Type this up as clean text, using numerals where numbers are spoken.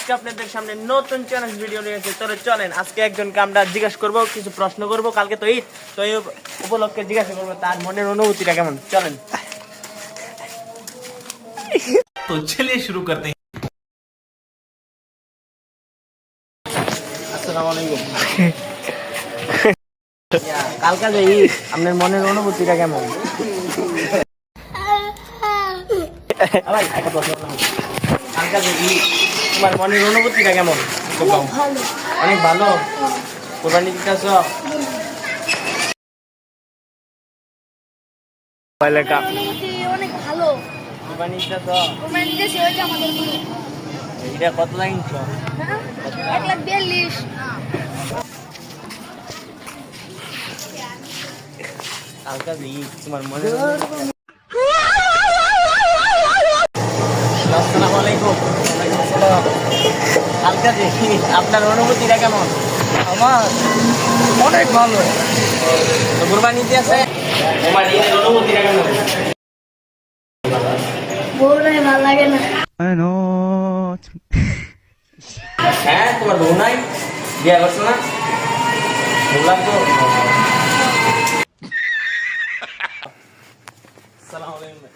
আজকে আপনাদের সামনে নতুন চ্যালেঞ্জ ভিডিও নিয়ে এসেছি। তো চলেন আজকে একজনকে আমরা জিজ্ঞাসা করবো, কিছু প্রশ্ন করবো। কালকে তো ঈদ, তো এই উপলক্ষে জিজ্ঞাসা করবো তার মনের অনুভূতিটা কেমন। চলেন तो चलिए शुरू करते हैं। আসসালামু আলাইকুম। কালকে যে ঈদ, আপনার মনের অনুভূতিটা কেমন? ভাই, একটা প্রশ্ন করলাম। কালকে যে ঈদ, তোমার মনের অনুভূতিটা কেমন? অনেক ভালো। কোরবানি দিতেছ? অনেক ভালো। কোরবানি দিতেছ? কোরবানি দিতেছি, ওইটা আমাদের গুরু। এটা কত লাগিয়েছ? হ্যাঁ? 1,42,000। কালকে যে ঈদ, তোমার মনের আসসালামু আলাইকুম। কালকে যে ঈদ, আপনার অনুভূতিটা কেমন? আমার অনেক ভালো। তো কোরবানি দিতেছে? তোমার ঈদের অনুভূতিটা কেমন? বউরাই ভালো লাগে না। হ্যাঁ, তোমার বউ নাই? বিয়ে করছো না? বললাম তো। আসসালামু আলাইকুম।